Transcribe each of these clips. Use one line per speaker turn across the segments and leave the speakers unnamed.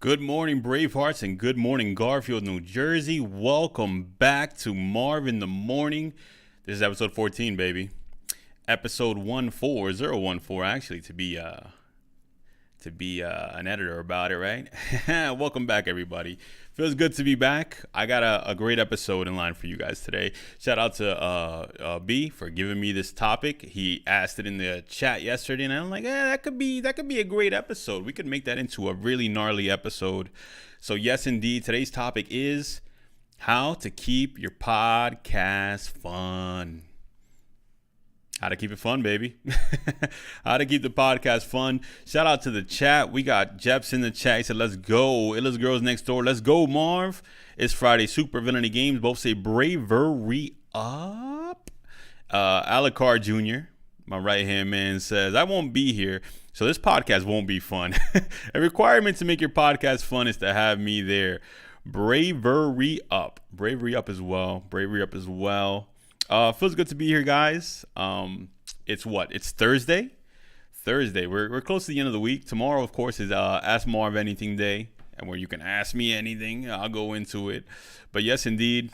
Good morning, Bravehearts, and good morning, Garfield, New Jersey. Welcome back to Marv in the Morning. This is episode 14, baby. Episode 14014, actually, to be an editor about it, right? Welcome back, everybody. Feels good to be back. I got a great episode in line for you guys today. Shout out to B for giving me this topic. He asked it in the chat yesterday, and I'm like, that could be a great episode. We could make that into a really gnarly episode. So yes, indeed, today's topic is how to keep your podcast fun. How to keep it fun, baby. How to keep the podcast fun. Shout out to the chat. We got Jeps in the chat. He said, let's go. Illa's Girls Next Door. Let's go, Marv. It's Friday. Super Villainy Games. Both say Bravery up. Alucard Jr., my right-hand man, says, I won't be here, so this podcast won't be fun. A requirement to make your podcast fun is to have me there. Bravery up. Bravery up as well. Bravery up as well. Feels good to be here, guys. It's Thursday. We're close to the end of the week. Tomorrow, of course, is Ask Marv Anything Day, and where you can ask me anything. I'll go into it. But yes, indeed,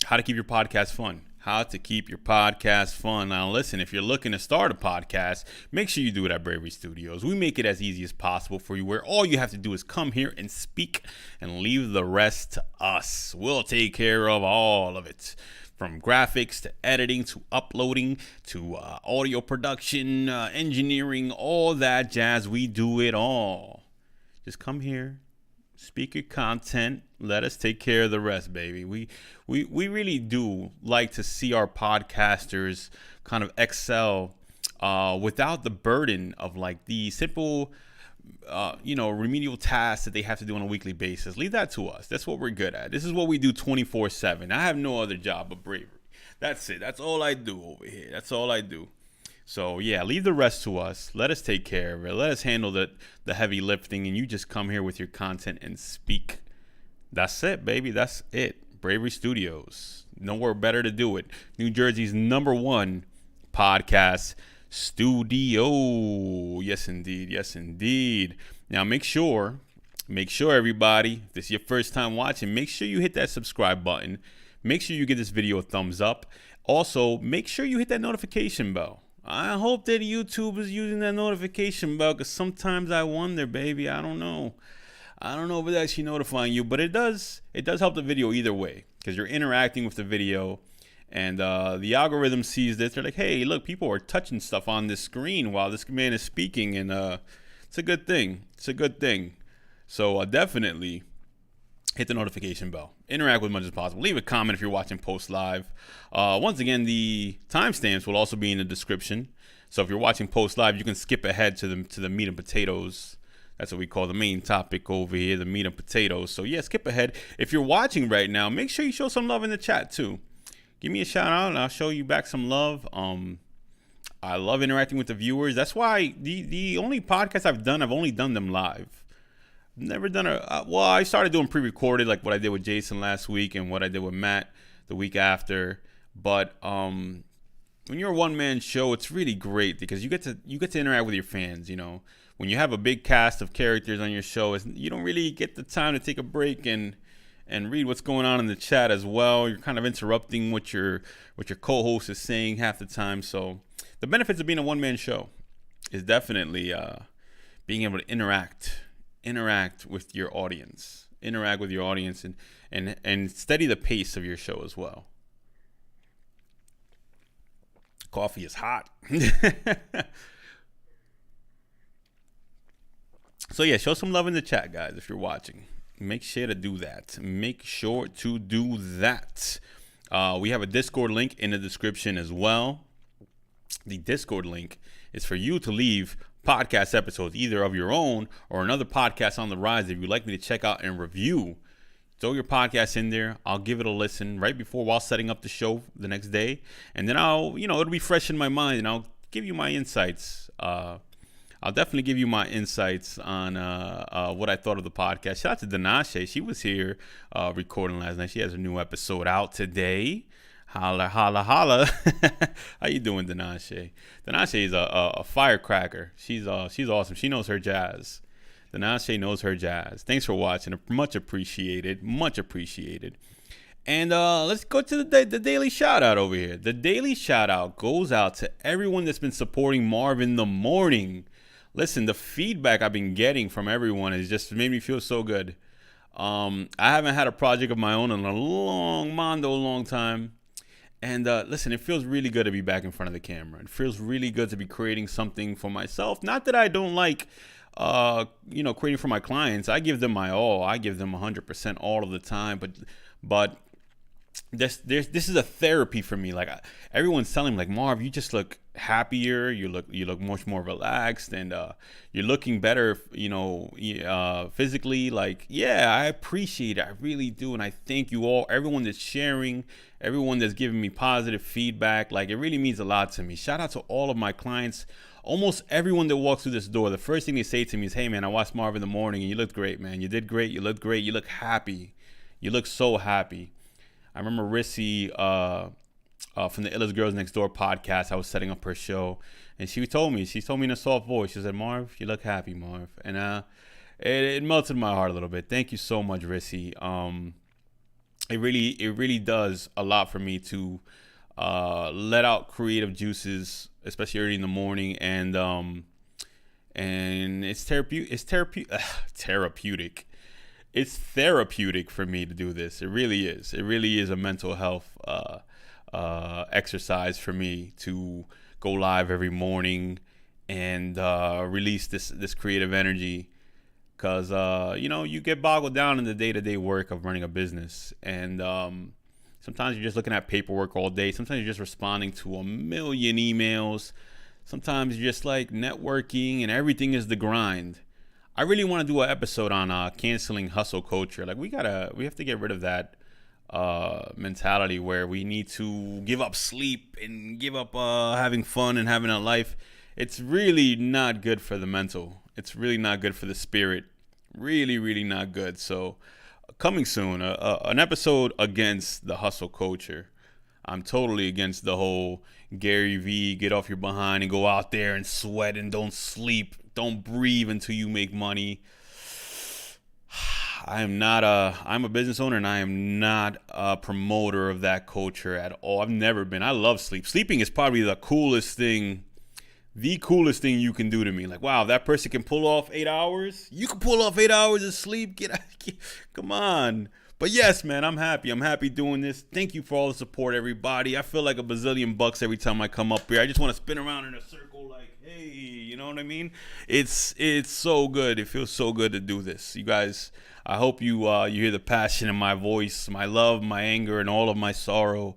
how to keep your podcast fun. How to keep your podcast fun. Now, listen, if you're looking to start a podcast, make sure you do it at Bravery Studios. We make it as easy as possible for you, where all you have to do is come here and speak and leave the rest to us. We'll take care of all of it. From graphics to editing to uploading to audio production, engineering, all that jazz, we do it all. Just come here, speak your content, let us take care of the rest, baby. We really do like to see our podcasters kind of excel without the burden of like the simple remedial tasks that they have to do on a weekly basis. Leave that to us. That's what we're good at. This is what we do 24/7. I have no other job but Bravery. That's it. That's all I do over here. That's all I do. So yeah, leave the rest to us. Let us take care of it. Let us handle the heavy lifting, and you just come here with your content and speak. That's it, baby. That's it. Bravery Studios. Nowhere better to do it. New Jersey's #1 podcast studio. Yes, indeed. Yes, indeed. Now, make sure, everybody, if this is your first time watching, make sure you hit that subscribe button. Make sure you give this video a thumbs up. Also, make sure you hit that notification bell. I hope that YouTube is using that notification bell, because sometimes I wonder, baby, I don't know if it's actually notifying you, but it does help the video either way, because you're interacting with the video. And the algorithm sees this. They're like, hey, look, people are touching stuff on this screen while this man is speaking. And it's a good thing. So definitely hit the notification bell. Interact with as much as possible. Leave a comment if you're watching post live. Once again, the timestamps will also be in the description. So if you're watching post live, you can skip ahead to the meat and potatoes. That's what we call the main topic over here, the meat and potatoes. So yeah, skip ahead. If you're watching right now, make sure you show some love in the chat too. Give me a shout out and I'll show you back some love. I love interacting with the viewers. That's why the only podcasts I've only done them live. Never done I started doing pre-recorded, like what I did with Jason last week and what I did with Matt the week after. But when you're a one-man show, it's really great because you get to interact with your fans. You know, when you have a big cast of characters on your show, you don't really get the time to take a break and read what's going on in the chat as well. You're kind of interrupting what your co-host is saying half the time. So the benefits of being a one-man show is definitely being able to interact with your audience, and steady the pace of your show as well. Coffee is hot. So yeah, show some love in the chat, guys, if you're watching. Make sure to do that. We have a Discord link in the description as well. The Discord link is for you to leave podcast episodes, either of your own or another podcast on the rise that you'd like me to check out and review. Throw your podcast in there. I'll give it a listen while setting up the show the next day. And then it'll be fresh in my mind, and I'll give you my insights. I'll definitely give you my insights on what I thought of the podcast. Shout out to Dinashe. She was here recording last night. She has a new episode out today. Holla, holla, holla. How you doing, Dinashe? Dinashe is a firecracker. She's awesome. She knows her jazz. The Nashe knows her jazz. Thanks for watching. Much appreciated. Much appreciated. And let's go to the daily shout out over here. The daily shout out goes out to everyone that's been supporting Marv in the morning. Listen, the feedback I've been getting from everyone has just made me feel so good. I haven't had a project of my own in a long time. And listen, it feels really good to be back in front of the camera. It feels really good to be creating something for myself. Not that I don't like, creating for my clients. I give them my all. I give them 100% all of the time. But this is a therapy for me. Like everyone's telling me, like, Marv, you just look happier. You look much more relaxed, and you're looking better. Physically. Like, yeah, I appreciate it. I really do, and I thank you all. Everyone that's sharing, everyone that's giving me positive feedback. Like, it really means a lot to me. Shout out to all of my clients. Almost everyone that walks through this door, the first thing they say to me is, "Hey, man, I watched Marv in the morning, and you looked great, man. You did great. You looked great. You look happy. You look so happy." I remember Rissy from the Illest Girls Next Door podcast. I was setting up her show, and she told me in a soft voice, she said, "Marv, you look happy, Marv." And it melted my heart a little bit. Thank you so much, Rissy. It really does a lot for me to let out creative juices, especially early in the morning, and it's therapeutic. It's therapeutic for me to do this. It really is. It really is a mental health exercise for me to go live every morning and release this creative energy. Because, you get boggled down in the day-to-day work of running a business. And sometimes you're just looking at paperwork all day. Sometimes you're just responding to a million emails. Sometimes you're just like networking and everything is the grind. I really want to do an episode on canceling hustle culture. Like we have to get rid of that mentality where we need to give up sleep and give up having fun and having a life. It's really not good for the mental. It's really not good for the spirit. Really, really not good. So coming soon, an episode against the hustle culture. I'm totally against the whole Gary V, get off your behind and go out there and sweat and don't sleep. Don't breathe until you make money. I'm a business owner and I am not a promoter of that culture at all. I've never been. I love sleep. Sleeping is probably the coolest thing you can do to me. Like, wow, that person can pull off 8 hours. You can pull off 8 hours of sleep. Come on. But yes, man, I'm happy. I'm happy doing this. Thank you for all the support, everybody. I feel like a bazillion bucks every time I come up here. I just want to spin around in a circle like, hey, you know what I mean? It's so good. It feels so good to do this. You guys, I hope you hear the passion in my voice, my love, my anger, and all of my sorrow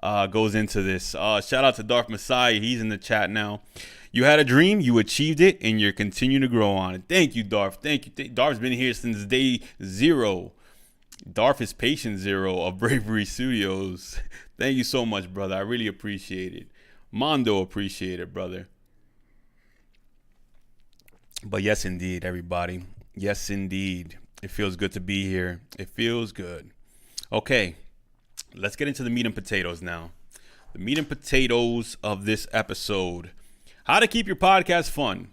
goes into this. Shout out to Darth Messiah. He's in the chat now. You had a dream, you achieved it, and you're continuing to grow on it. Thank you, Darth. Thank you. Darth's been here since day 0. Darth is patient 0 of Bravery Studios. Thank you so much, brother. I really appreciate it. Mondo appreciate it, brother. But yes, indeed, everybody. Yes, indeed. It feels good to be here. It feels good. Okay, let's get into the meat and potatoes now. The meat and potatoes of this episode. How to keep your podcast fun.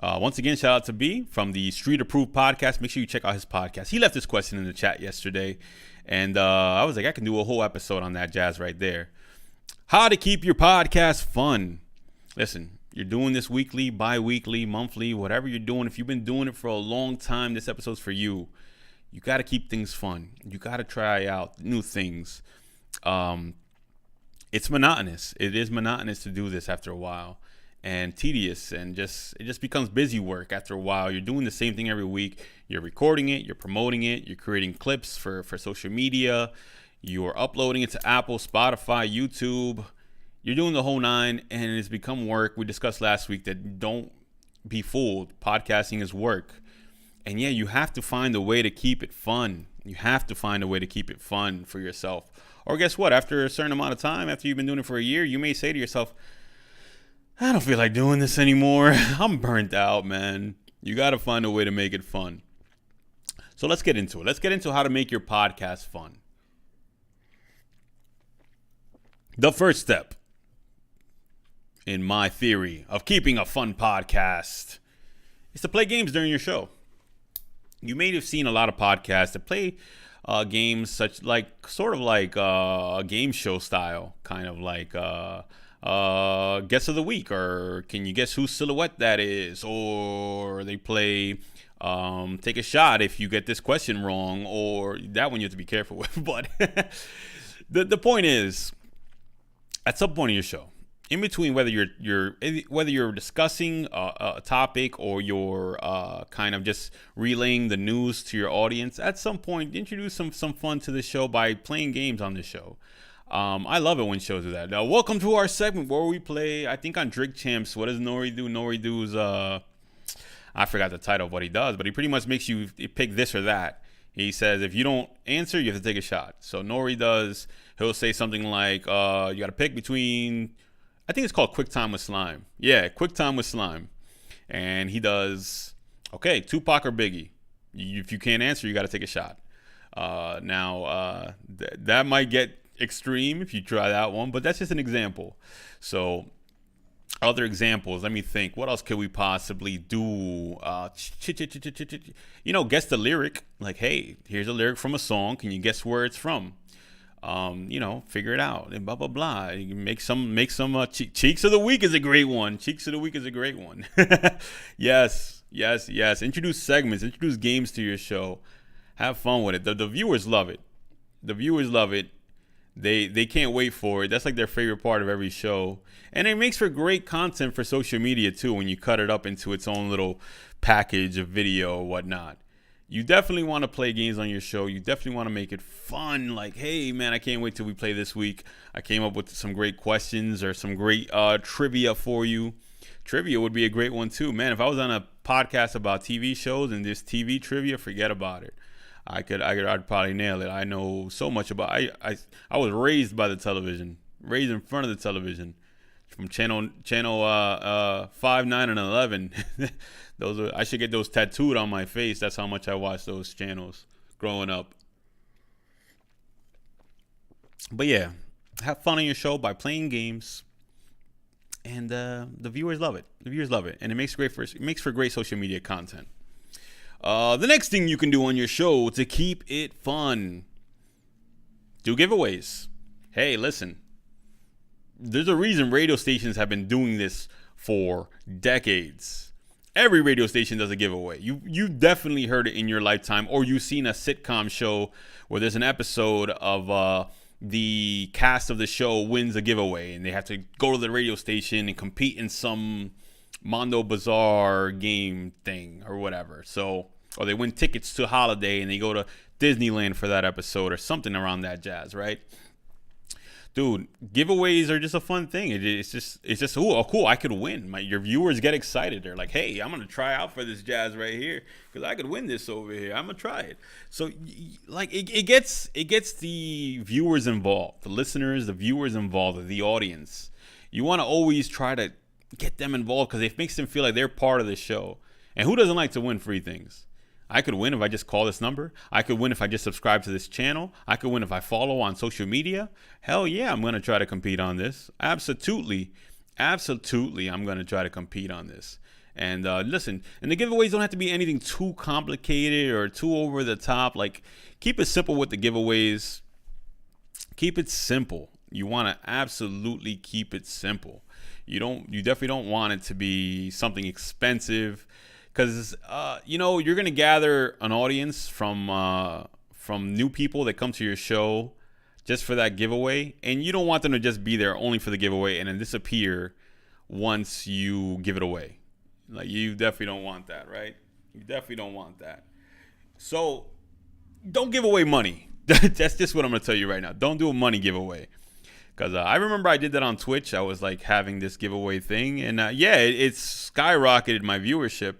Once again, shout out to B from the Street Approved Podcast. Make sure you check out his podcast. He left this question in the chat yesterday, and I was like, I can do a whole episode on that jazz right there. How to keep your podcast fun. Listen, you're doing this weekly, bi-weekly, monthly, whatever you're doing. If you've been doing it for a long time, this episode's for you. You got to keep things fun. You got to try out new things. It's monotonous. It is monotonous to do this after a while. And tedious, and it just becomes busy work after a while. You're doing the same thing every week. You're recording it, you're promoting it, you're creating clips for social media, you're uploading it to Apple, Spotify, YouTube. You're doing the whole 9, and it's become work. We discussed last week that don't be fooled. Podcasting is work. And yeah, you have to find a way to keep it fun. You have to find a way to keep it fun for yourself. Or guess what? After a certain amount of time, after you've been doing it for a year, you may say to yourself, I don't feel like doing this anymore. I'm burnt out, man. You got to find a way to make it fun. So let's get into it. Let's get into how to make your podcast fun. The first step in my theory of keeping a fun podcast is to play games during your show. You may have seen a lot of podcasts that play games sort of like a game show style, kind of like guess of the week, or can you guess whose silhouette that is, or they play take a shot if you get this question wrong, or that one you have to be careful with. But the point is, at some point in your show, in between whether you're discussing a topic or you're kind of just relaying the news to your audience, at some point introduce some fun to the show by playing games on the show. I love it when shows do that. Now, welcome to our segment where we play, I think on Drink Champs, what does Nori do? Nori does, I forgot the title of what he does, but he pretty much makes you pick this or that. He says, if you don't answer, you have to take a shot. So Nori does, he'll say something like, you got to pick between, I think it's called Quick Time with Slime. Yeah, Quick Time with Slime. And he does, okay, Tupac or Biggie. If you can't answer, you got to take a shot. That might get extreme if you try that one, but that's just an example. So other examples, let me think, what else could we possibly do? Guess the lyric. Like, hey, here's a lyric from a song, can you guess where it's from? Figure it out, and blah blah blah. You can make some Cheeks of the Week is a great one. Cheeks of the Week is a great one. yes. Introduce segments, introduce games to your show. Have fun with it. The viewers love it. They can't wait for it. That's like their favorite part of every show. And it makes for great content for social media too when you cut it up into its own little package of video or whatnot. You definitely want to play games on your show. You definitely want to make it fun. Like, hey, man, I can't wait till we play this week. I came up with some great questions or some great trivia for you. Trivia would be a great one too. Man, if I was on a podcast about TV shows and this TV trivia, forget about it. I'd probably nail it. I know so much about. I was raised by the television, raised in front of the television, from channel 5, 9, and 11. I should get those tattooed on my face. That's how much I watched those channels growing up. But yeah, have fun on your show by playing games, and the viewers love it. And it makes for great social media content. The next thing you can do on your show to keep it fun, do giveaways. Hey, listen, there's a reason radio stations have been doing this for decades. Every radio station does a giveaway. You definitely heard it in your lifetime, or you've seen a sitcom show where there's an episode of the cast of the show wins a giveaway, and they have to go to the radio station and compete in some Mondo Bazaar game thing or whatever. So, or they win tickets to Holiday and they go to Disneyland for that episode or something around that jazz, right? Dude, giveaways are just a fun thing. It's just cool. I could win. Your viewers get excited. They're like, hey, I'm gonna try out for this jazz right here because I could win this over here. I'm gonna try it. So, like, it gets the viewers involved, the listeners, the viewers involved, the audience. You want to always try to get them involved because it makes them feel like they're part of the show. And who doesn't like to win free things? I could win if I just call this number. I could win if I just subscribe to this channel. I could win if I follow on social media. Hell yeah, I'm going to try to compete on this. Absolutely, I'm going to try to compete on this. And listen, and the giveaways don't have to be anything too complicated or too over the top. Like, keep it simple with the giveaways. Keep it simple. You want to absolutely keep it simple. You definitely don't want it to be something expensive, because you're gonna gather an audience from new people that come to your show just for that giveaway, and you don't want them to just be there only for the giveaway and then disappear once you give it away. Like, you definitely don't want that, right? You definitely don't want that. So don't give away money. That's just what I'm gonna tell you right now. Don't do a money giveaway. Because I remember I did that on Twitch. I was like having this giveaway thing. And it's skyrocketed my viewership,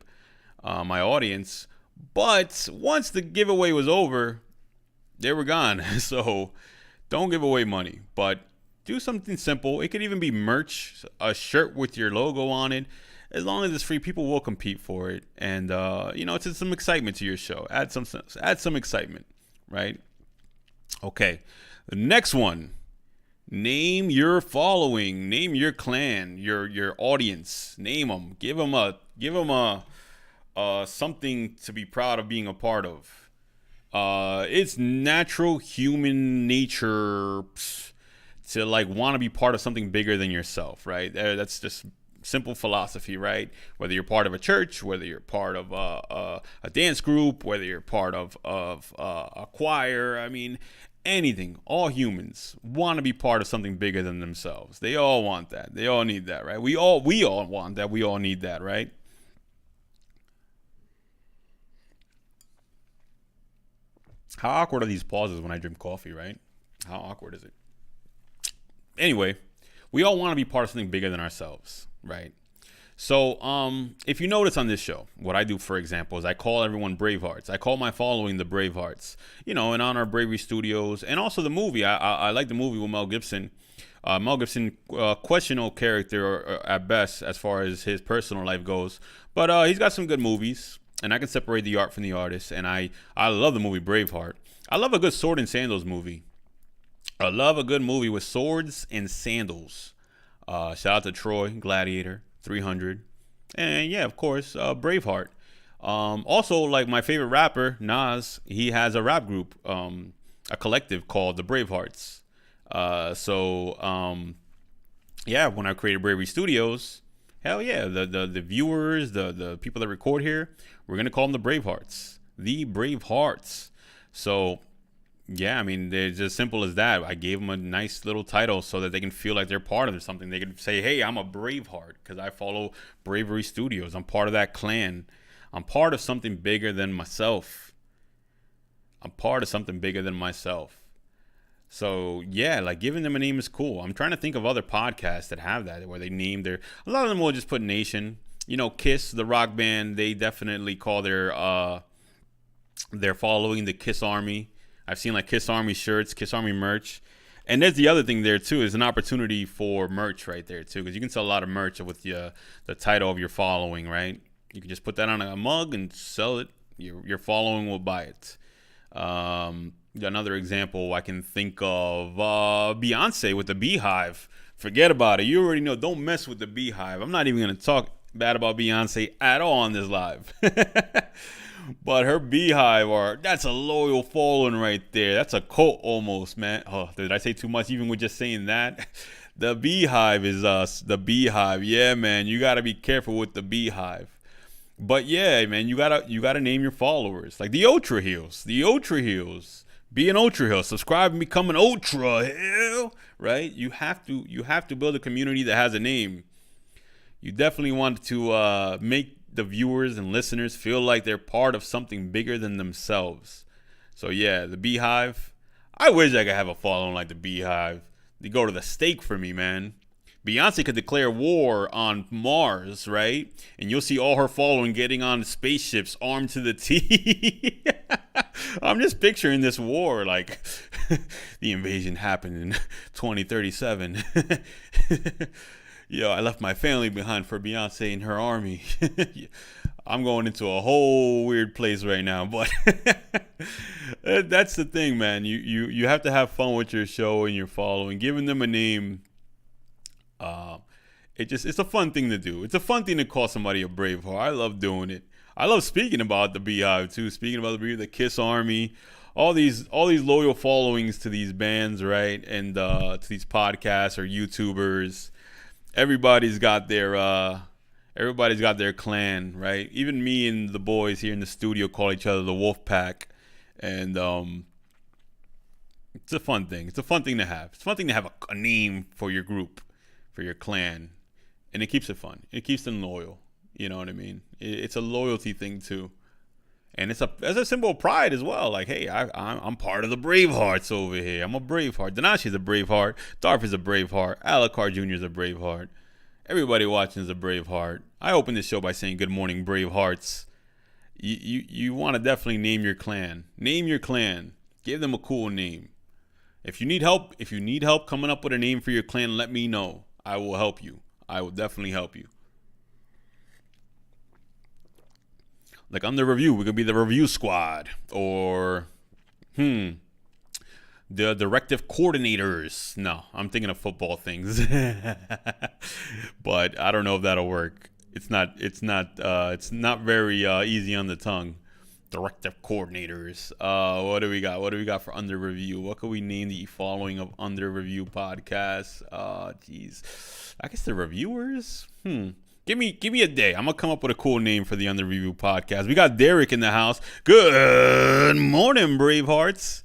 my audience. But once the giveaway was over, they were gone. So don't give away money. But do something simple. It could even be merch, a shirt with your logo on it. As long as it's free, people will compete for it. And, it's just some excitement to your show. Add some excitement, right? Okay. The next one. Name your following, name your clan, your audience, name them, give them a something to be proud of being a part of. It's natural human nature to like want to be part of something bigger than yourself, right? That's just simple philosophy, right? Whether you're part of a church, whether you're part of a dance group, whether you're part of a choir, I mean, anything. All humans want to be part of something bigger than themselves. They all want that. They all need that, right? We all want that. We all need that, right? How awkward are these pauses when I drink coffee, right? How awkward is it? Anyway, we all want to be part of something bigger than ourselves, right? So, if you notice on this show, what I do, for example, is I call everyone Bravehearts. I call my following the Bravehearts, in honor of Bravery Studios, and also the movie. I like the movie with Mel Gibson. Mel Gibson, questionable character at best as far as his personal life goes, but he's got some good movies, and I can separate the art from the artist. And I love the movie Braveheart. I love a good sword and sandals movie. I love a good movie with swords and sandals. Shout out to Troy, Gladiator, 300. And yeah, of course, Braveheart. Also, like my favorite rapper, Nas, he has a rap group, a collective called the Bravehearts. Yeah, when I created Bravery Studios, hell yeah, the viewers, the people that record here, we're going to call them the Bravehearts. The Bravehearts. So yeah, I mean, they're just simple as that. I gave them a nice little title so that they can feel like they're part of something. They can say, hey, I'm a Braveheart because I follow Bravery Studios. I'm part of that clan. I'm part of something bigger than myself. I'm part of something bigger than myself. So yeah, like giving them a name is cool. I'm trying to think of other podcasts that have that, where they name their, a lot of them will just put nation. Kiss, the rock band, they definitely call their following the Kiss Army. I've seen like Kiss Army shirts, Kiss Army merch. And there's the other thing there too, is an opportunity for merch right there too, because you can sell a lot of merch with the title of your following, right? You can just put that on a mug and sell it. Your following will buy it. Another example I can think of, Beyonce with the Beehive. Forget about it. You already know. Don't mess with the Beehive. I'm not even going to talk bad about Beyonce at all on this live. But her Beehive, that's a loyal following right there. That's a cult almost, man. Oh, did I say too much even with just saying that? The Beehive is us. The Beehive. Yeah, man. You got to be careful with the Beehive. But yeah, man, you gotta name your followers. Like the Ultra Heels. The Ultra Heels. Be an Ultra Heel. Subscribe and become an Ultra Heel. Right? You have to build a community that has a name. You definitely want to make the viewers and listeners feel like they're part of something bigger than themselves. So yeah, the Beehive. I wish I could have a following like the Beehive. They go to the stake for me, man. Beyonce could declare war on Mars, right? And you'll see all her following getting on spaceships armed to the teeth. I'm just picturing this war, like the invasion happened in 2037. Yo, I left my family behind for Beyonce and her army. I'm going into a whole weird place right now, but that's the thing, man. You have to have fun with your show and your following, giving them a name. It's a fun thing to do. It's a fun thing to call somebody a Braveheart. I love doing it. I love speaking about the Beehive too. Speaking about the Kiss Army, all these loyal followings to these bands, right? And to these podcasts or YouTubers. Everybody's got their clan, right? Even me and the boys here in the studio call each other the Wolf Pack, and it's a fun thing. It's a fun thing to have. It's a fun thing to have a name for your group, for your clan, and it keeps it fun. It keeps them loyal. You know what I mean? It's a loyalty thing too, and it's a symbol of pride as well. Like, hey, I'm part of the Bravehearts over here. I'm a Braveheart. Dinashi's a Braveheart. Darth is a Braveheart. Alucard Jr. is a Braveheart. Everybody watching is a Braveheart. I opened this show by saying, "Good morning, Bravehearts." You want to definitely name your clan. Name your clan. Give them a cool name. If you need help coming up with a name for your clan, let me know. I will help you. I will definitely help you. Like on the review, we could be the review squad, or the directive coordinators. No, I'm thinking of football things, but I don't know if that'll work. It's not very easy on the tongue. Directive coordinators. What do we got? What do we got for under review? What could we name the following of under review podcasts? Geez, I guess the reviewers. Give me a day. I'm gonna come up with a cool name for the under review podcast. We got Derek in the house. Good morning, Bravehearts.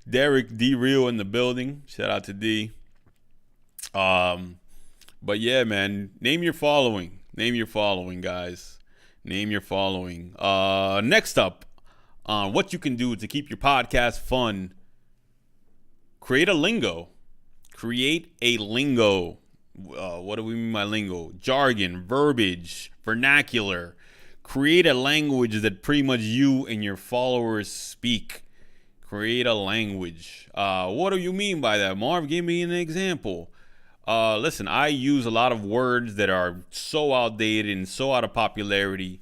Derek D Real in the building. Shout out to D. But yeah, man, name your following. Name your following, guys. Name your following. Next up, on what you can do to keep your podcast fun. Create a lingo. Create a lingo. What do we mean by lingo? Jargon, verbiage, vernacular. Create a language that pretty much you and your followers speak. Create a language. What do you mean by that, Marv? Give me an example. Listen, I use a lot of words that are so outdated and so out of popularity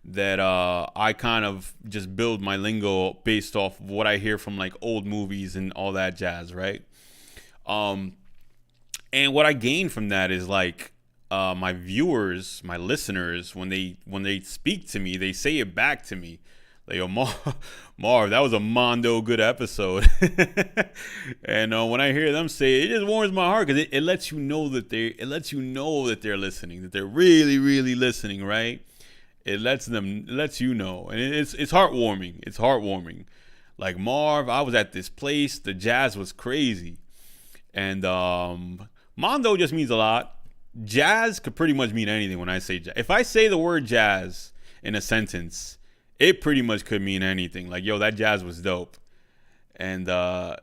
that I kind of just build my lingo based off of what I hear from like old movies and all that jazz, right? And what I gain from that is like my viewers, my listeners, when they speak to me, they say it back to me. Like, yo, Marv, that was a mondo good episode. And when I hear them say it, it just warms my heart because it lets you know that they're listening, that they're really, really listening, right? It lets you know, and it's heartwarming. It's heartwarming. Like, Marv, I was at this place, the jazz was crazy, and mondo just means a lot. Jazz could pretty much mean anything when I say jazz. If I say the word jazz in a sentence, it pretty much could mean anything. Like, yo, that jazz was dope. And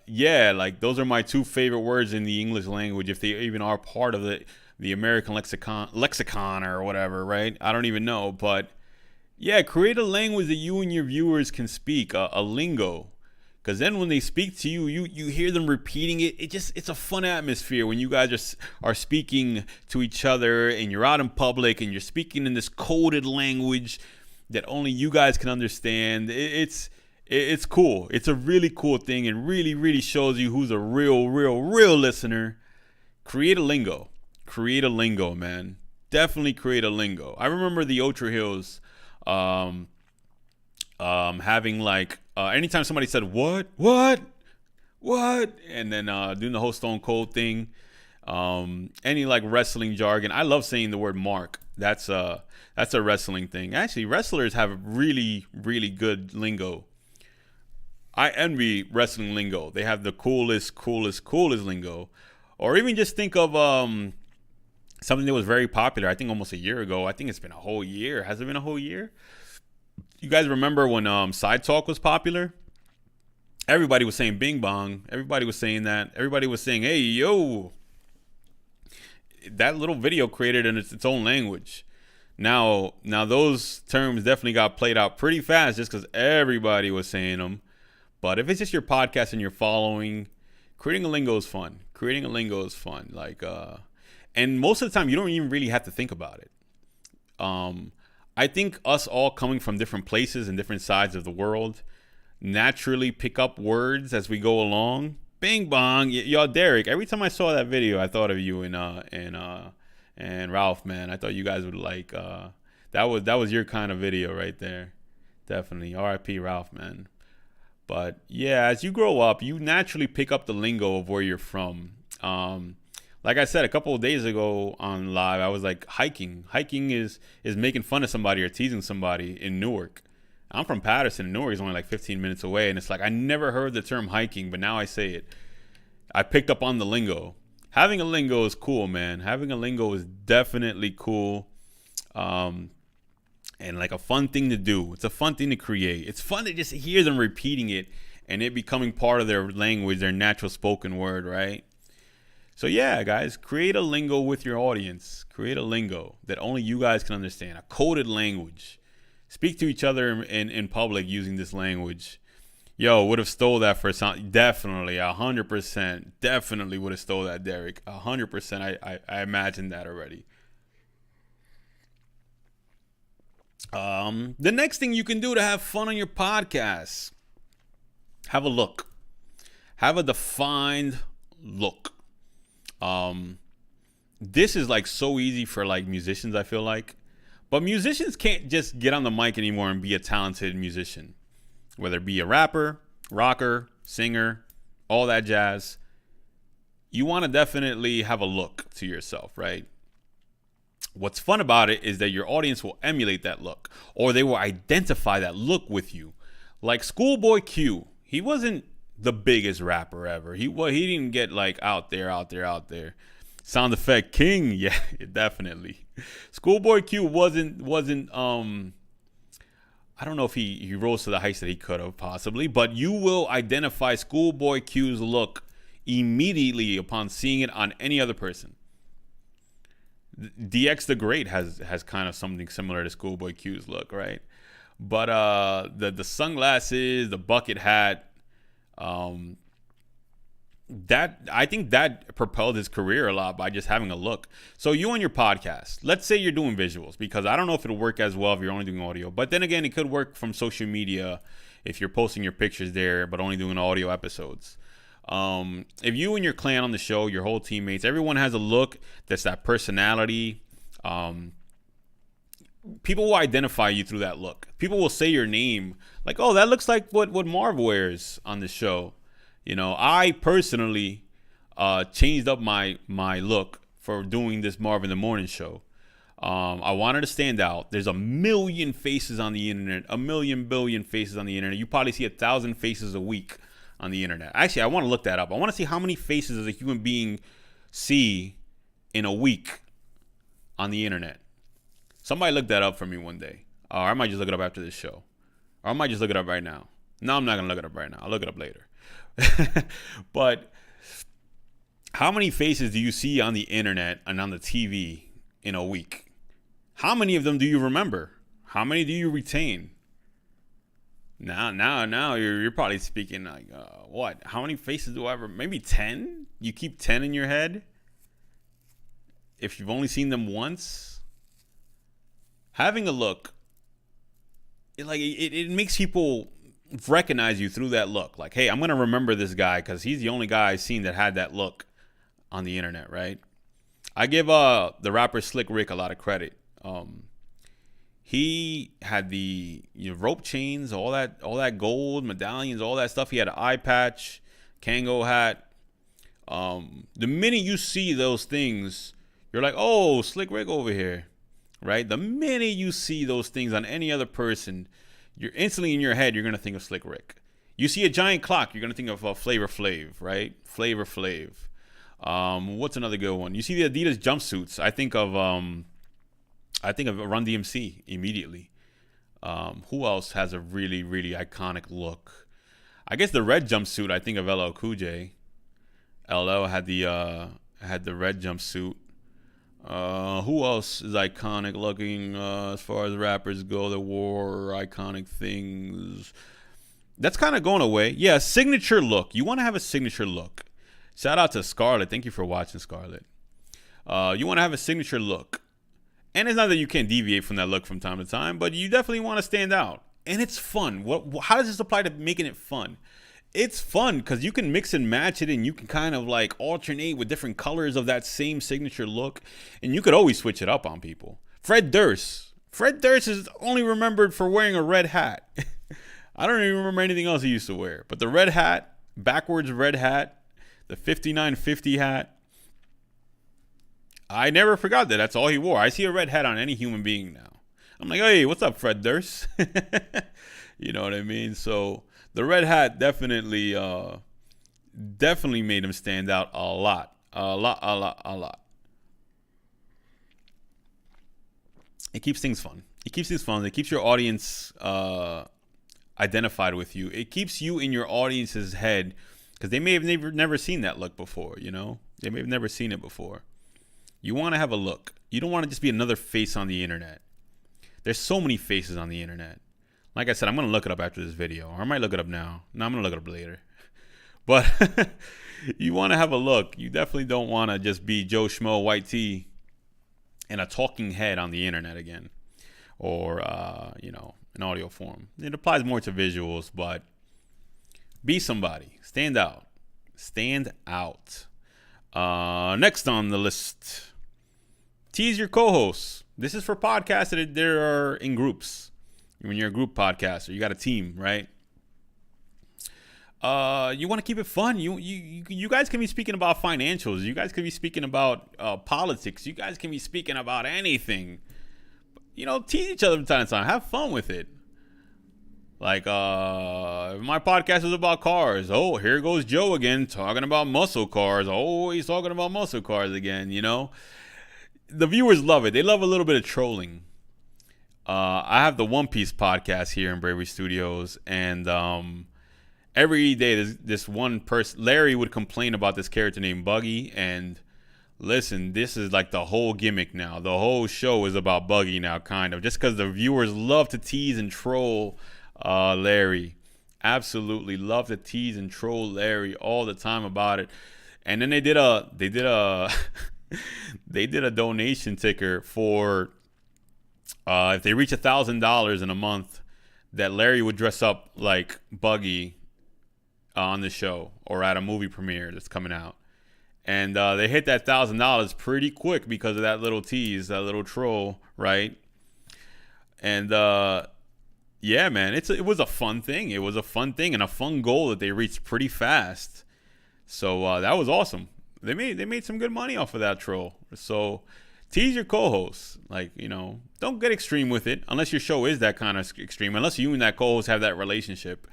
yeah, like those are my two favorite words in the English language, if they even are part of the American lexicon or whatever, right? I don't even know. But yeah, create a language that you and your viewers can speak, a lingo. Because then when they speak to you, you hear them repeating it. It's a fun atmosphere when you guys are speaking to each other and you're out in public and you're speaking in this coded language that only you guys can understand. It's cool. It's a really cool thing and really, really shows you who's a real listener. Create a lingo. Create a lingo, man. Definitely create a lingo. I remember the Ultra Hills having like anytime somebody said what, and then doing the whole Stone Cold thing. Any like wrestling jargon. I love saying the word mark. That's a wrestling thing. Actually, wrestlers have really, really good lingo. I envy wrestling lingo. They have the coolest lingo. Or even just think of something that was very popular, I think almost a year ago. I think it's been a whole year. Has it been a whole year? You guys remember when Side Talk was popular? Everybody was saying bing bong. Everybody was saying that. Everybody was saying, hey, yo. That little video created in its own language. Now those terms definitely got played out pretty fast just because everybody was saying them. But if it's just your podcast and you're following, creating a lingo is fun. Like, and most of the time you don't even really have to think about it. I think us all coming from different places and different sides of the world naturally pick up words as we go along. Bing bong, y'all, Derek. Every time I saw that video, I thought of you and Ralph, man. I thought you guys would like that was your kind of video right there. Definitely, R.I.P. Ralph, man. But yeah, as you grow up, you naturally pick up the lingo of where you're from. Like I said a couple of days ago on live, I was like hiking. Hiking is making fun of somebody or teasing somebody in Newark. I'm from Patterson, and Newark is only like 15 minutes away, and it's like I never heard the term hiking, but now I say it. I picked up on the lingo. Having a lingo is cool, man. Having a lingo is definitely cool, and like a fun thing to do. It's a fun thing to create. It's fun to just hear them repeating it and it becoming part of their language, their natural spoken word, right? So yeah, guys, create a lingo with your audience. Create a lingo that only you guys can understand, a coded language. Speak to each other in public using this language. Yo, would have stole that for some. Definitely, 100%. Definitely would have stole that, Derek. 100%. I imagine that already. The next thing you can do to have fun on your podcast, have a look. Have a defined look. This is like so easy for like musicians, I feel like. But musicians can't just get on the mic anymore and be a talented musician, whether it be a rapper, rocker, singer, all that jazz. You want to definitely have a look to yourself, right? What's fun about it is that your audience will emulate that look, or they will identify that look with you. Like Schoolboy Q, he wasn't the biggest rapper ever. He didn't get like out there. Sound effect king, yeah, definitely. Schoolboy Q wasn't I don't know if he rose to the heights that he could have possibly, but you will identify Schoolboy Q's look immediately upon seeing it on any other person. DX the Great has kind of something similar to Schoolboy Q's look, right? But the sunglasses, the bucket hat, that I think that propelled his career a lot by just having a look. So you on your podcast, let's say you're doing visuals, because I don't know if it'll work as well if you're only doing audio. But then again, it could work from social media if you're posting your pictures there, but only doing audio episodes. If you and your clan on the show, your whole teammates, everyone has a look that's that personality. People will identify you through that look. People will say your name, like, "Oh, that looks like what Marv wears on the show." You know, I personally changed up my look for doing this Marv in the Morning show. I wanted to stand out. There's a million faces on the internet, a million billion faces on the internet. You probably see 1,000 faces a week on the internet. Actually, I want to look that up. I want to see how many faces does a human being see in a week on the internet. Somebody look that up for me one day. Or I might just look it up after this show. Or I might just look it up right now. No, I'm not going to look it up right now. I'll look it up later. But how many faces do you see on the internet and on the TV in a week? How many of them do you remember? How many do you retain? Now you're probably speaking like, what? How many faces do I ever? Maybe 10? You keep 10 in your head? If you've only seen them once? Having a look, it makes people recognize you through that look. Like, hey, I'm going to remember this guy because he's the only guy I've seen that had that look on the internet, right? I give the rapper Slick Rick a lot of credit. He had the rope chains, all that gold, medallions, all that stuff. He had an eye patch, Kango hat. The minute you see those things, you're like, oh, Slick Rick over here, right? The minute you see those things on any other person, you're instantly in your head, you're going to think of Slick Rick. You see a giant clock, you're going to think of Flavor Flav, right? Flavor Flav. What's another good one? You see the Adidas jumpsuits, I think of Run DMC immediately. Who else has a really, really iconic look? I guess the red jumpsuit, I think of LL Cool J. LL had the red jumpsuit. Who else is iconic looking as far as rappers go that wore iconic things? That's kind of going away. Yeah, signature look. You want to have a signature look. Shout out to Scarlett. Thank you for watching, Scarlett. You want to have a signature look. And it's not that you can't deviate from that look from time to time, but you definitely want to stand out. And it's fun. How does this apply to making it fun? It's fun because you can mix and match it, and you can kind of like alternate with different colors of that same signature look. And you could always switch it up on people. Fred Durst. Fred Durst is only remembered for wearing a red hat. I don't even remember anything else he used to wear. But the red hat, backwards red hat, the 5950 hat. I never forgot that. That's all he wore. I see a red hat on any human being now. I'm like, hey, what's up, Fred Durst? You know what I mean? So the red hat definitely made him stand out a lot. It keeps things fun. It keeps your audience identified with you. It keeps you in your audience's head because they may have never seen that look before, you know? They may have never seen it before. You want to have a look. You don't want to just be another face on the internet. There's so many faces on the internet. Like I said, I'm going to look it up after this video. Or I might look it up now. No, I'm going to look it up later. But you want to have a look. You definitely don't want to just be Joe Schmo, white tee, and a talking head on the internet again. Or, in audio form. It applies more to visuals, but be somebody. Stand out. Stand out. Next on the list, tease your co-hosts. This is for podcasts that are in groups. When you're a group podcaster, you got a team, right? You want to keep it fun. You guys can be speaking about financials. You guys can be speaking about politics. You guys can be speaking about anything. Tease each other from time to time. Have fun with it. Like, my podcast is about cars. Oh, here goes Joe again talking about muscle cars. Oh, he's talking about muscle cars again, The viewers love it. They love a little bit of trolling. I have the One Piece podcast here in Bravery Studios, and every day this one person, Larry, would complain about this character named Buggy, and listen, this is like the whole gimmick now. The whole show is about Buggy now, kind of, just because the viewers love to tease and troll Larry. Absolutely love to tease and troll Larry all the time about it. And then they did a they did a donation ticker for if they reach $1,000 in a month, that Larry would dress up like Buggy on the show or at a movie premiere that's coming out. And they hit that $1,000 pretty quick because of that little tease, that little troll, right? And yeah, man, it was a fun thing. It was a fun thing and a fun goal that they reached pretty fast. So that was awesome. They made some good money off of that troll. So tease your co-hosts. Like, don't get extreme with it unless your show is that kind of extreme. Unless you and that co-host have that relationship.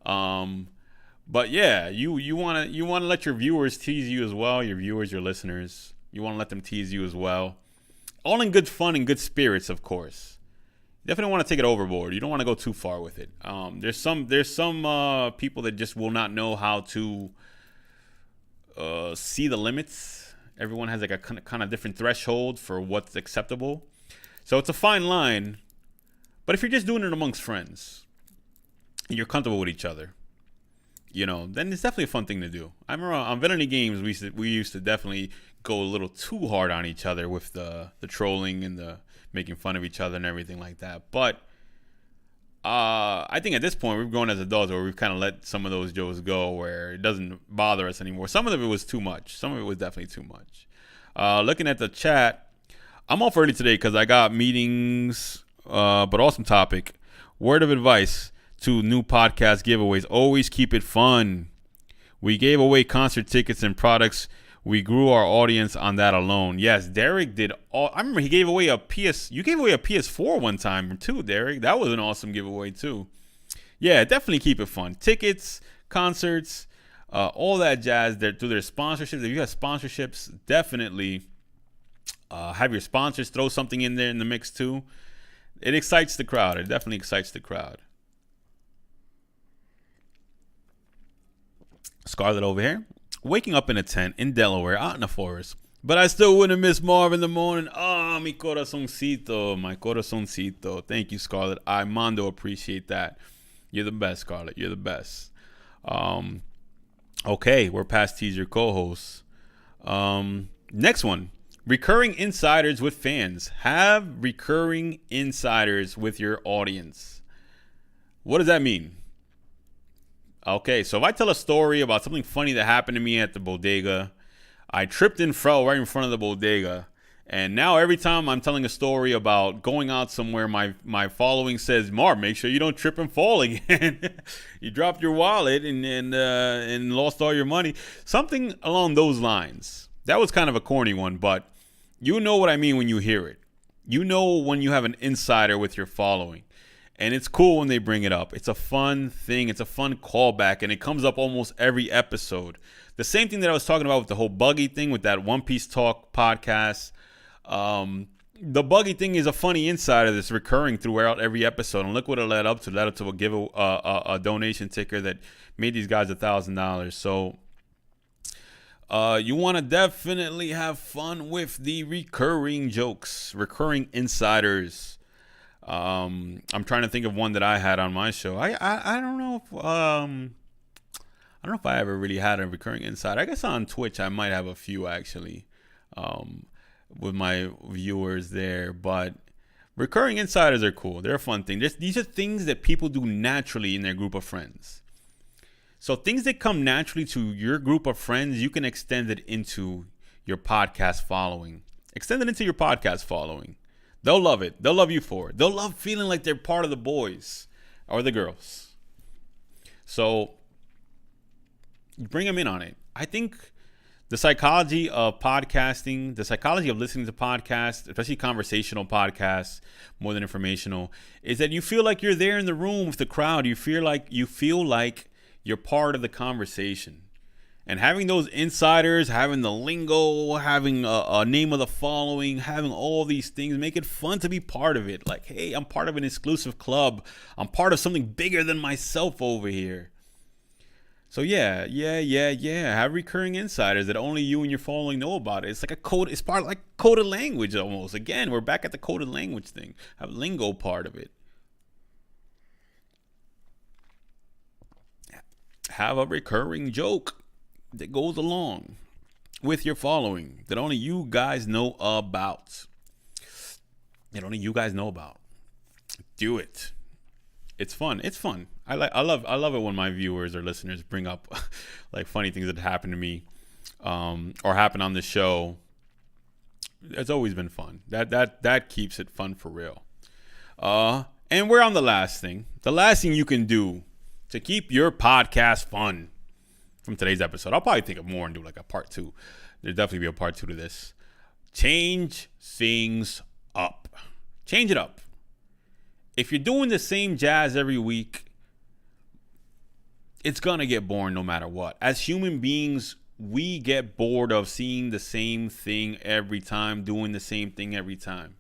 But yeah, you want to let your viewers tease you as well. Your viewers, your listeners, you want to let them tease you as well. All in good fun and good spirits, of course. You definitely want to take it overboard. You don't want to go too far with it. There's some people that just will not know how to see the limits. Everyone has like a kind of different threshold for what's acceptable. So it's a fine line. But if you're just doing it amongst friends, and you're comfortable with each other, then it's definitely a fun thing to do. I remember on Villainy Games, we used to definitely go a little too hard on each other with the trolling and the making fun of each other and everything like that. But I think at this point, we've grown as adults where we've kind of let some of those jokes go where it doesn't bother us anymore. Some of it was too much. Some of it was definitely too much. Looking at the chat, I'm off early today because I got meetings, but awesome topic. Word of advice to new podcast giveaways: always keep it fun. We gave away concert tickets and products. We grew our audience on that alone. Yes, Derek did all. I remember he gave away a PS. You gave away a PS4 one time too, Derek. That was an awesome giveaway too. Yeah, definitely keep it fun. Tickets, concerts, all that jazz. Through their sponsorships. If you have sponsorships, definitely have your sponsors throw something in there in the mix too. It excites the crowd. It definitely excites the crowd. Scarlett over here. Waking up in a tent in Delaware, out in the forest. But I still wouldn't miss Marv in the morning. Ah, mi corazoncito, my corazoncito. Thank you, Scarlett. I mondo appreciate that. You're the best, Scarlett. You're the best. Okay, we're past teaser co-hosts. Next one. Recurring insiders with fans. Have recurring insiders with your audience. What does that mean? Okay, so if I tell a story about something funny that happened to me at the bodega, I tripped and fell right in front of the bodega, and now every time I'm telling a story about going out somewhere, my following says, Marv, make sure you don't trip and fall again. You dropped your wallet and lost all your money. Something along those lines. That was kind of a corny one, but you know what I mean when you hear it. You know when you have an insider with your following. And it's cool when they bring it up. It's a fun thing. It's a fun callback. And it comes up almost every episode. The same thing that I was talking about with the whole Buggy thing with that One Piece Talk podcast. The Buggy thing is a funny insider that's recurring throughout every episode. And look what it led up to. It led up to a donation ticker that made these guys $1,000. So you want to definitely have fun with the recurring jokes. Recurring insiders. I'm trying to think of one that I had on my show. I don't know if I don't know if I ever really had a recurring insider. I guess on Twitch I might have a few actually, with my viewers there. But recurring insiders are cool. They're a fun thing. These are things that people do naturally in their group of friends. So things that come naturally to your group of friends, you can extend it into your podcast following. Extend it into your podcast following. They'll love it. They'll love you for it. They'll love feeling like they're part of the boys or the girls. So bring them in on it. I think the psychology of podcasting, the psychology of listening to podcasts, especially conversational podcasts, more than informational, is that you feel like you're there in the room with the crowd. You feel like you're part of the conversation. And having those insiders, having the lingo, having a name of the following, having all these things, make it fun to be part of it. Like, hey, I'm part of an exclusive club. I'm part of something bigger than myself over here. So yeah. Have recurring insiders that only you and your following know about it. It's like a code. It's part of like coded language almost. Again, we're back at the coded language thing. Have lingo part of it. Have a recurring joke that goes along with your following that only you guys know about. Do it. It's fun. I love it when my viewers or listeners bring up like funny things that happen to me or happen on the show. It's always been fun. That keeps it fun for real. And we're on the last thing. The last thing you can do to keep your podcast fun from today's episode. I'll probably think of more and do like a part 2. There'll definitely be a part 2 to this. Change things up. Change it up. If you're doing the same jazz every week, it's going to get boring no matter what. As human beings, we get bored of seeing the same thing every time, doing the same thing every time.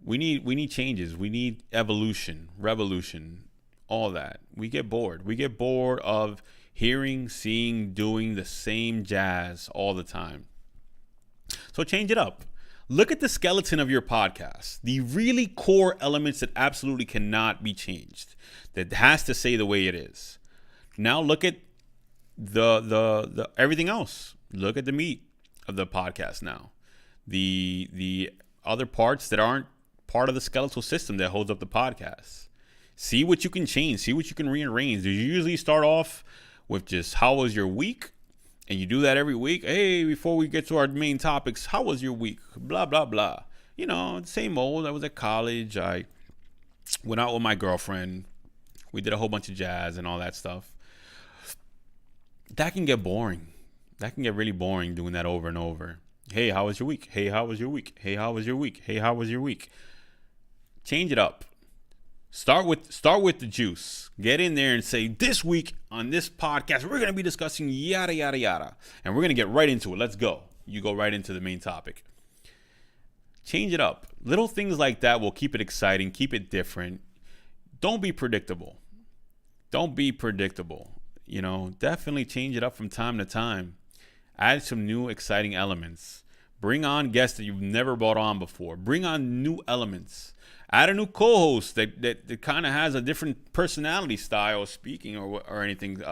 We need changes. We need evolution, revolution, all that. We get bored. We get bored of hearing, seeing, doing the same jazz all the time. So change it up. Look at the skeleton of your podcast, the really core elements that absolutely cannot be changed, that has to stay the way it is. Now look at the everything else. Look at the meat of the podcast now. The other parts that aren't part of the skeletal system that holds up the podcast. See what you can change. See what you can rearrange. Do you usually start off with just how was your week? And you do that every week. Hey, before we get to our main topics, how was your week? Blah, blah, blah. You know, same old. I was at college. I went out with my girlfriend. We did a whole bunch of jazz and all that stuff. That can get boring. That can get really boring doing that over and over. Hey, how was your week? Hey, how was your week? Hey, how was your week? Hey, how was your week? Change it up. Start with the juice. Get in there and say, this week on this podcast, we're going to be discussing yada, yada, yada. And we're going to get right into it. Let's go. You go right into the main topic. Change it up. Little things like that will keep it exciting, keep it different. Don't be predictable. You know, definitely change it up from time to time. Add some new exciting elements. Bring on guests that you've never brought on before. Bring on new elements. Add a new co-host that kind of has a different personality style of speaking or anything.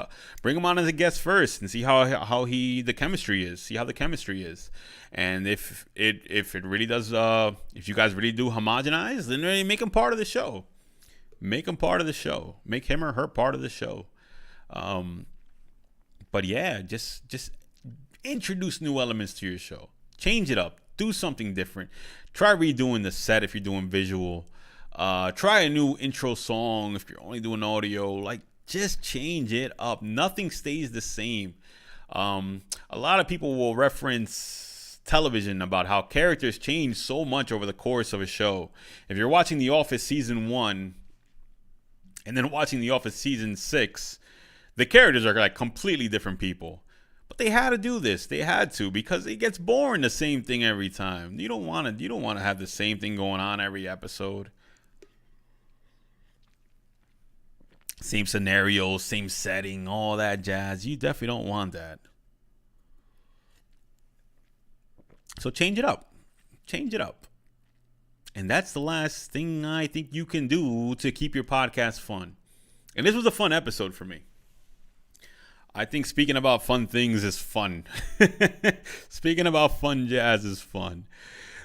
Bring him on as a guest first and see how the chemistry is. See how the chemistry is, and if it really does, if you guys really do homogenize, then make him part of the show. Make him part of the show. Make him or her part of the show. But yeah, just introduce new elements to your show. Change it up. Do something different. Try redoing the set if you're doing visual. Try a new intro song if you're only doing audio. Like, just change it up. Nothing stays the same. A lot of people will reference television about how characters change so much over the course of a show. If you're watching The Office season 1 and then watching The Office season 6, the characters are like completely different people. But they had to do this. They had to, because it gets boring, the same thing every time. You don't want to have the same thing going on every episode. Same scenario, same setting, all that jazz. You definitely don't want that. So change it up. Change it up. And that's the last thing I think you can do to keep your podcast fun. And this was a fun episode for me. I think speaking about fun things is fun. Speaking about fun jazz is fun.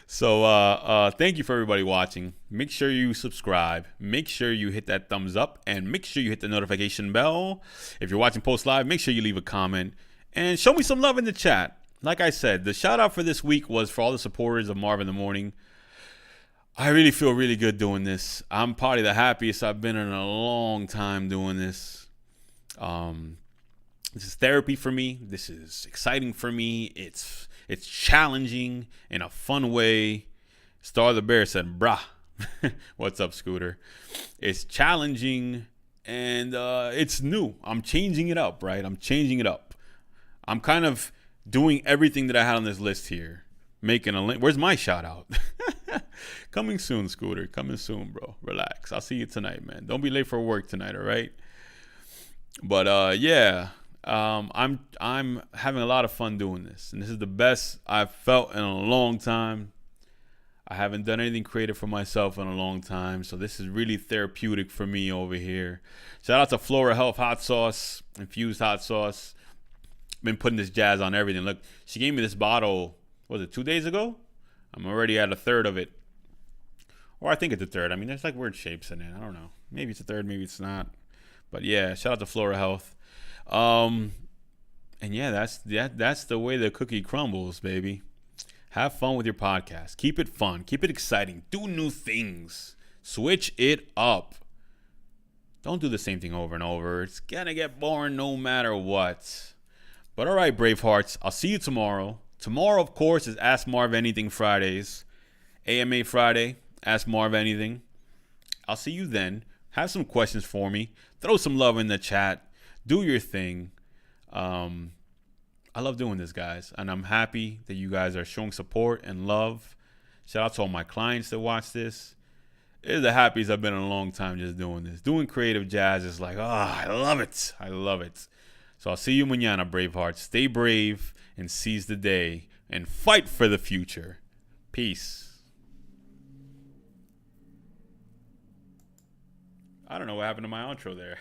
So thank you for everybody watching. Make sure you subscribe. Make sure you hit that thumbs up. And make sure you hit the notification bell. If you're watching post live, make sure you leave a comment. And show me some love in the chat. like I said, the shout out for this week was for all the supporters of Marv in the Morning. I really feel really good doing this. I'm probably the happiest I've been in a long time doing this. This is therapy for me. This is exciting for me. It's challenging in a fun way. Star the Bear said, "Brah." What's up, Scooter? It's challenging and it's new. I'm changing it up, right? I'm changing it up. I'm kind of doing everything that I had on this list here. Making a link. Where's my shout out? Coming soon, Scooter. Coming soon, bro. Relax. I'll see you tonight, man. Don't be late for work tonight, all right? But yeah, I'm having a lot of fun doing this, and this is the best I've felt in a long time. I haven't done anything creative for myself in a long time, so this is really therapeutic for me over here. Shout out to Flora Health Hot Sauce, infused hot sauce. Been putting this jazz on everything. Look, she gave me this bottle, was it 2 days ago? I'm already at a third of it. Or I think it's a third. I mean, there's like weird shapes in it. I don't know. Maybe it's a third, maybe it's not. But yeah, shout out to Flora Health. And yeah, that's the way the cookie crumbles, baby. Have fun with your podcast. Keep it fun. Keep it exciting. Do new things. Switch it up. Don't do the same thing over and over. It's going to get boring no matter what. But all right, Bravehearts. I'll see you tomorrow. Tomorrow, of course, is Ask Marv Anything Fridays. AMA Friday. Ask Marv Anything. I'll see you then. Have some questions for me. Throw some love in the chat. Do your thing. I love doing this, guys, and I'm happy that you guys are showing support and love. Shout out to all my clients that watch this. It's the happiest I've been in a long time just doing this. Doing creative jazz is like, I love it. I love it. So I'll see you mañana, Bravehearts. Stay brave and seize the day and fight for the future. Peace. I don't know what happened to my outro there.